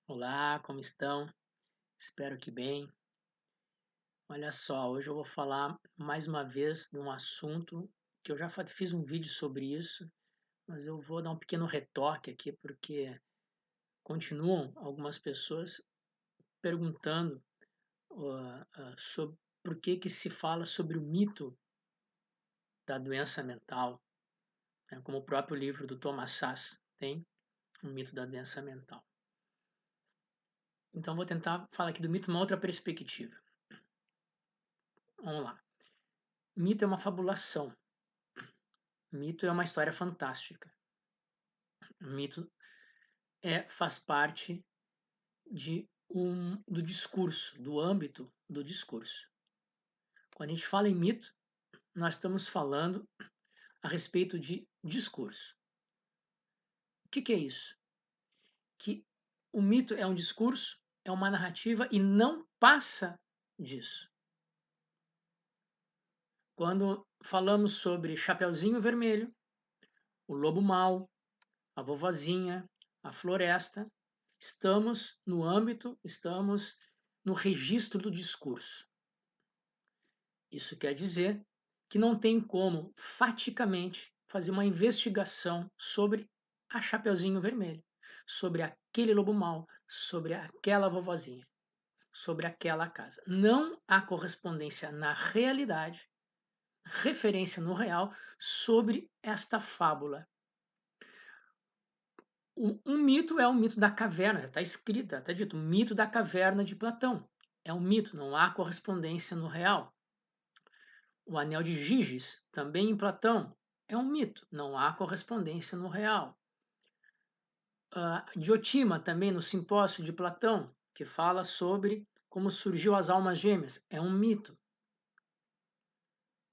Olá, como estão? Espero que bem. Olha só, hoje eu vou falar mais uma vez de um assunto que eu já fiz um vídeo sobre isso, mas eu vou dar um pequeno retoque aqui porque continuam algumas pessoas perguntando sobre por que se fala sobre o mito da doença mental, né, como o próprio livro do Thomas Szasz tem, o mito da doença mental. Então vou tentar falar aqui do mito uma outra perspectiva. Vamos lá. Mito é uma fabulação. Mito é uma história fantástica. Mito faz parte do discurso, do âmbito do discurso. Quando a gente fala em mito, nós estamos falando a respeito de discurso. O que é isso? Que o mito é um discurso, é uma narrativa e não passa disso. Quando falamos sobre Chapeuzinho Vermelho, o lobo mau, a vovozinha, a floresta, estamos no registro do discurso. Isso quer dizer que não tem como, faticamente, fazer uma investigação sobre a Chapeuzinho Vermelho, sobre aquele lobo mau, sobre aquela vovozinha, sobre aquela casa. Não há correspondência na realidade, referência no real, sobre esta fábula. Um mito é o mito da caverna, está escrito, está dito, mito da caverna de Platão. É um mito, não há correspondência no real. O anel de Giges, também em Platão, é um mito, não há correspondência no real. Diotima, também no Simpósio de Platão, que fala sobre como surgiu as almas gêmeas, é um mito.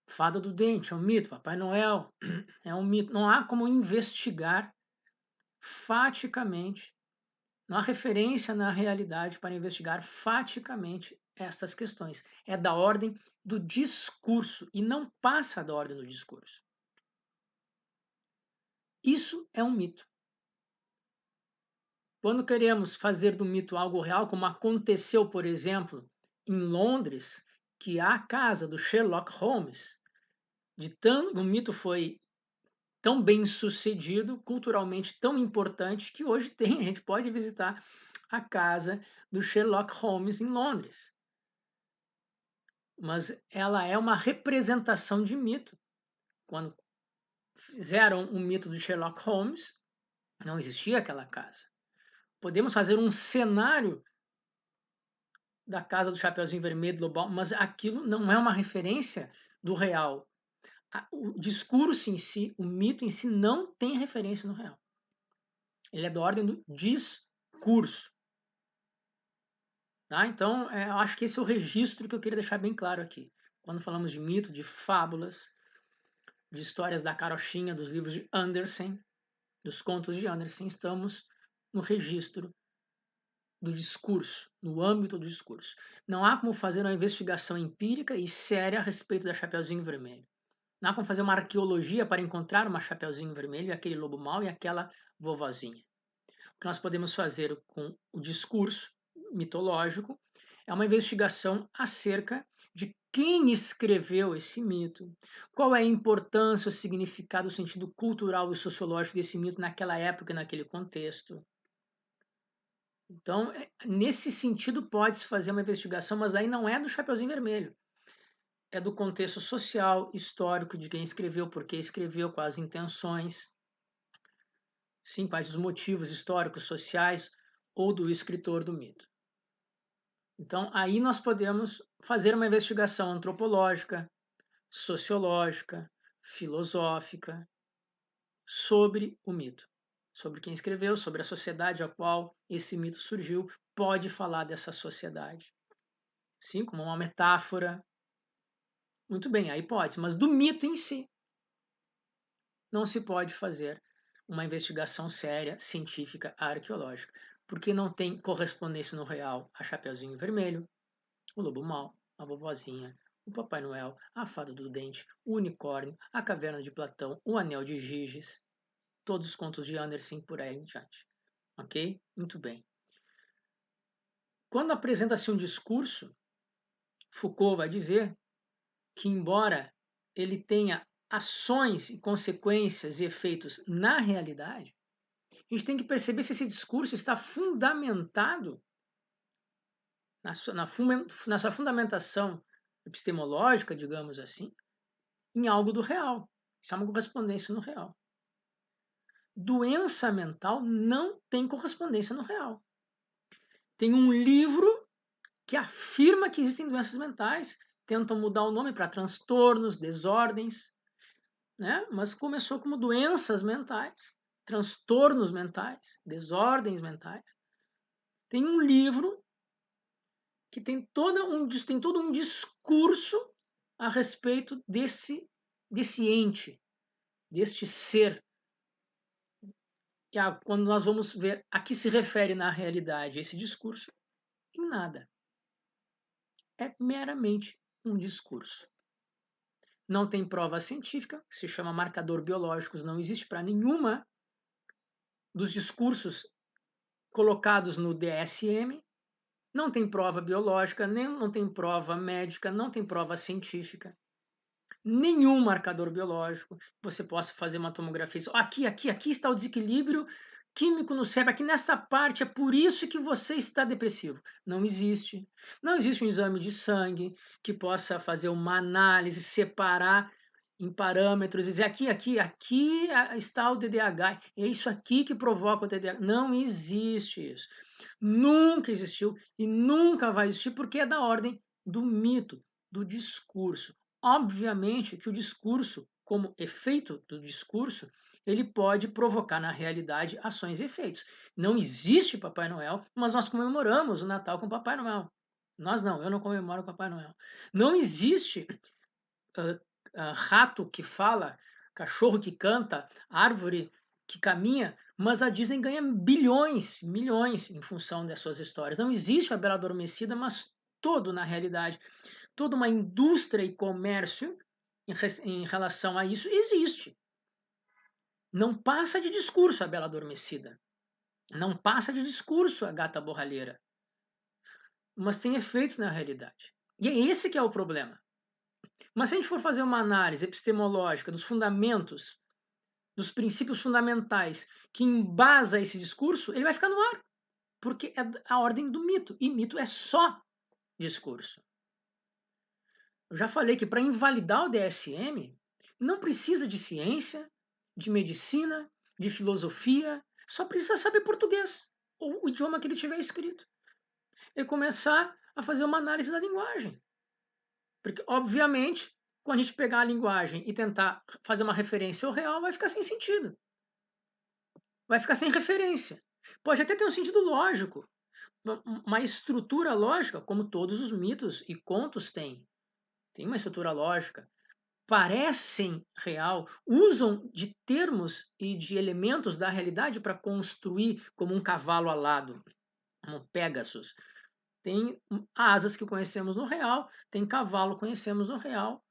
Fada do Dente é um mito, Papai Noel é um mito. Não há como investigar faticamente. Não há referência na realidade para investigar faticamente estas questões. É da ordem do discurso e não passa da ordem do discurso. Isso é um mito. Quando queremos fazer do mito algo real, como aconteceu, por exemplo, em Londres, que a casa do Sherlock Holmes, o mito foi tão bem sucedido, culturalmente tão importante, que hoje a gente pode visitar a casa do Sherlock Holmes em Londres. Mas ela é uma representação de mito. Quando fizeram o mito do Sherlock Holmes, não existia aquela casa. Podemos fazer um cenário da casa do Chapeuzinho Vermelho, do Lobão, mas aquilo não é uma referência do real. O discurso em si, o mito em si, não tem referência no real. Ele é da ordem do discurso. Tá? Então, eu acho que esse é o registro que eu queria deixar bem claro aqui. Quando falamos de mito, de fábulas, de histórias da carochinha, dos livros de Andersen, dos contos de Andersen, estamos no registro do discurso, no âmbito do discurso. Não há como fazer uma investigação empírica e séria a respeito da Chapeuzinho Vermelho. Não há como fazer uma arqueologia para encontrar uma Chapeuzinho Vermelho, aquele lobo mau e aquela vovozinha. O que nós podemos fazer com o discurso mitológico é uma investigação acerca de quem escreveu esse mito, qual é a importância, o significado, o sentido cultural e sociológico desse mito naquela época e naquele contexto. Então, nesse sentido, pode-se fazer uma investigação, mas daí não é do Chapeuzinho Vermelho. É do contexto social, histórico, de quem escreveu, por que escreveu, quais as intenções, sim, quais os motivos históricos, sociais ou do escritor do mito. Então, aí nós podemos fazer uma investigação antropológica, sociológica, filosófica sobre o mito, sobre quem escreveu, sobre a sociedade a qual esse mito surgiu, pode falar dessa sociedade. Sim, como uma metáfora. Muito bem, aí pode, mas do mito em si não se pode fazer uma investigação séria, científica, arqueológica, porque não tem correspondência no real a Chapeuzinho Vermelho, o lobo mau, a vovozinha, o Papai Noel, a fada do dente, o unicórnio, a caverna de Platão, o anel de Giges, todos os contos de Andersen por aí em diante. Ok? Muito bem. Quando apresenta-se um discurso, Foucault vai dizer que, embora ele tenha ações e consequências e efeitos na realidade, a gente tem que perceber se esse discurso está fundamentado na sua fundamentação epistemológica, digamos assim, em algo do real. Isso é uma correspondência no real. Doença mental não tem correspondência no real. Tem um livro que afirma que existem doenças mentais, tentam mudar o nome para transtornos, desordens, né? Mas começou como doenças mentais, transtornos mentais, desordens mentais. Tem um livro que tem todo um discurso a respeito desse ente, deste ser. E quando nós vamos ver a que se refere na realidade esse discurso, em nada. É meramente um discurso. Não tem prova científica, que se chama marcador biológicos, não existe para nenhuma dos discursos colocados no DSM. Não tem prova biológica, nem não tem prova médica, não tem prova científica. Nenhum marcador biológico. Você possa fazer uma tomografia. Aqui está o desequilíbrio químico no cérebro, aqui nesta parte, é por isso que você está depressivo. Não existe. Não existe um exame de sangue que possa fazer uma análise, separar em parâmetros, e dizer aqui está o TDAH, é isso aqui que provoca o TDAH. Não existe isso. Nunca existiu e nunca vai existir, porque é da ordem do mito, do discurso. Obviamente que o discurso, como efeito do discurso, ele pode provocar na realidade ações e efeitos. Não existe Papai Noel, mas nós comemoramos o Natal com Papai Noel. Nós não, eu não comemoro o Papai Noel. Não existe rato que fala, cachorro que canta, árvore que caminha, mas a Disney ganha bilhões, milhões em função das suas histórias. Não existe a Bela Adormecida, mas todo na realidade, toda uma indústria e comércio em relação a isso existe. Não passa de discurso a Bela Adormecida. Não passa de discurso a Gata Borralheira. Mas tem efeitos na realidade. E é esse que é o problema. Mas se a gente for fazer uma análise epistemológica dos fundamentos, dos princípios fundamentais que embasa esse discurso, ele vai ficar no ar. Porque é a ordem do mito. E mito é só discurso. Eu já falei que para invalidar o DSM, não precisa de ciência, de medicina, de filosofia, só precisa saber português, ou o idioma que ele tiver escrito. E começar a fazer uma análise da linguagem. Porque, obviamente, quando a gente pegar a linguagem e tentar fazer uma referência ao real, vai ficar sem sentido. Vai ficar sem referência. Pode até ter um sentido lógico, uma estrutura lógica, como todos os mitos e contos têm. Tem uma estrutura lógica. Parecem real, usam de termos e de elementos da realidade para construir como um cavalo alado, como Pegasus. Tem asas que conhecemos no real, tem cavalo que conhecemos no real.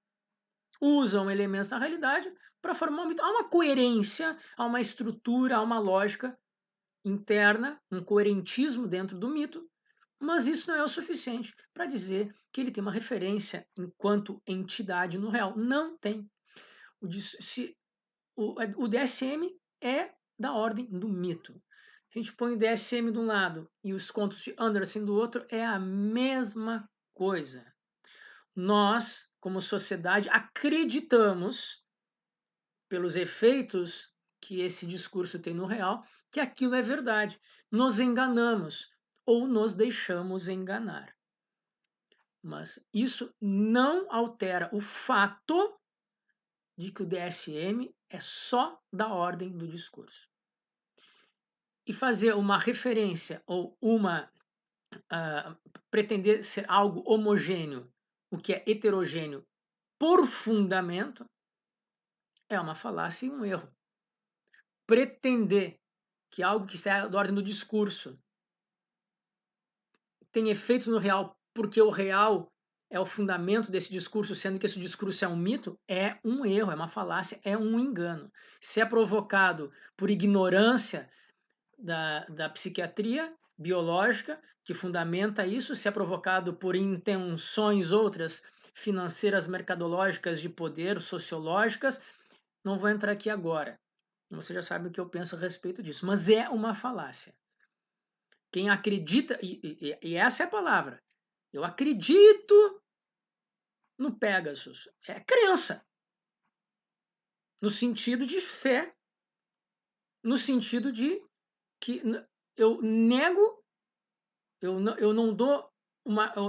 Usam elementos da realidade para formar um mito. Há uma coerência, há uma estrutura, há uma lógica interna, um coerentismo dentro do mito, mas isso não é o suficiente para dizer que ele tem uma referência enquanto entidade no real. Não tem. O DSM é da ordem do mito. Se a gente põe o DSM de um lado e os contos de Anderson do outro, é a mesma coisa. Nós, como sociedade, acreditamos, pelos efeitos que esse discurso tem no real, que aquilo é verdade. Nos enganamos ou nos deixamos enganar. Mas isso não altera o fato de que o DSM é só da ordem do discurso. E fazer uma referência ou pretender ser algo homogêneo, o que é heterogêneo por fundamento, é uma falácia e um erro. Pretender que algo que está da ordem do discurso tem efeitos no real porque o real é o fundamento desse discurso, sendo que esse discurso é um mito, é um erro, é uma falácia, é um engano. Se é provocado por ignorância da psiquiatria, biológica que fundamenta isso, se é provocado por intenções outras financeiras, mercadológicas, de poder, sociológicas, não vou entrar aqui agora. Você já sabe o que eu penso a respeito disso, mas é uma falácia. Quem acredita, e essa é a palavra, eu acredito no Pegasus, é crença, no sentido de fé, no sentido de que eu nego, eu não dou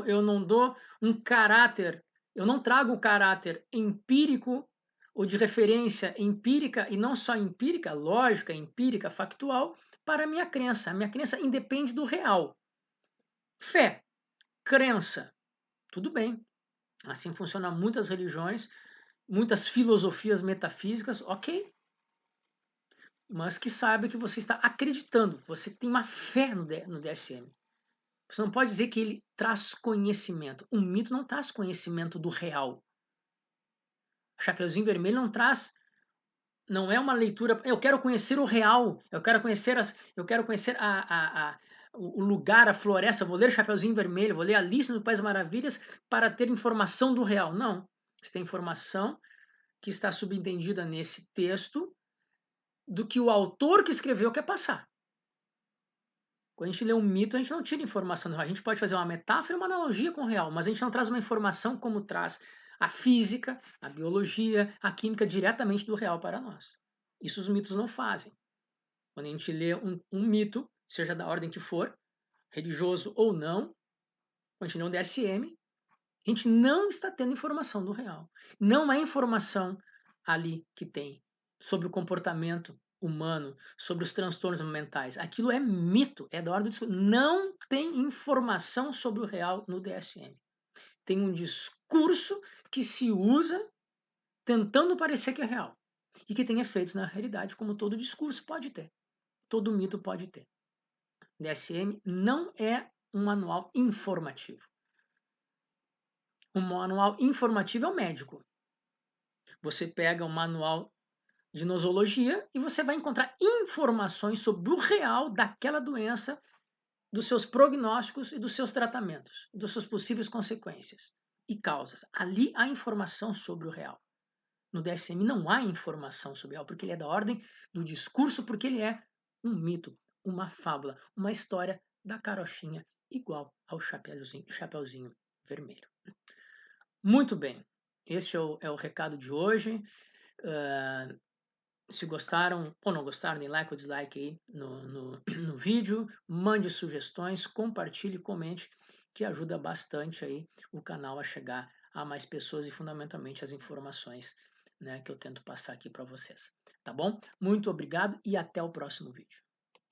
eu não dou um caráter, eu não trago o caráter empírico ou de referência empírica, e não só empírica, lógica, empírica, factual, para a minha crença. A minha crença independe do real. Fé, crença, tudo bem. Assim funcionam muitas religiões, muitas filosofias metafísicas, ok. Mas que saiba que você está acreditando, você tem uma fé no DSM. Você não pode dizer que ele traz conhecimento. Um mito não traz conhecimento do real. Chapeuzinho Vermelho não traz, não é uma leitura. Eu quero conhecer o real. Eu quero conhecer o lugar, a floresta. Vou ler Chapeuzinho Vermelho, vou ler Alice no País das Maravilhas para ter informação do real. Não. Você tem informação que está subentendida nesse texto do que o autor que escreveu quer passar. Quando a gente lê um mito, a gente não tira informação do real. A gente pode fazer uma metáfora e uma analogia com o real, mas a gente não traz uma informação como traz a física, a biologia, a química diretamente do real para nós. Isso os mitos não fazem. Quando a gente lê um mito, seja da ordem que for, religioso ou não, quando a gente lê um DSM, a gente não está tendo informação do real. Não é informação ali que tem sobre o comportamento humano, sobre os transtornos mentais. Aquilo é mito, é da ordem do discurso. Não tem informação sobre o real no DSM. Tem um discurso que se usa tentando parecer que é real e que tem efeitos na realidade, como todo discurso pode ter, todo mito pode ter. DSM não é um manual informativo. Um manual informativo é o médico. Você pega um manual de nosologia e você vai encontrar informações sobre o real daquela doença, dos seus prognósticos e dos seus tratamentos, das suas possíveis consequências e causas. Ali há informação sobre o real. No DSM não há informação sobre o real, porque ele é da ordem do discurso, porque ele é um mito, uma fábula, uma história da carochinha igual ao Chapeuzinho Vermelho. Muito bem, este é o recado de hoje. Se gostaram ou não gostaram, deem like ou dislike aí no vídeo, mande sugestões, compartilhe, comente, que ajuda bastante aí o canal a chegar a mais pessoas e fundamentalmente as informações, né, que eu tento passar aqui para vocês. Tá bom? Muito obrigado e até o próximo vídeo.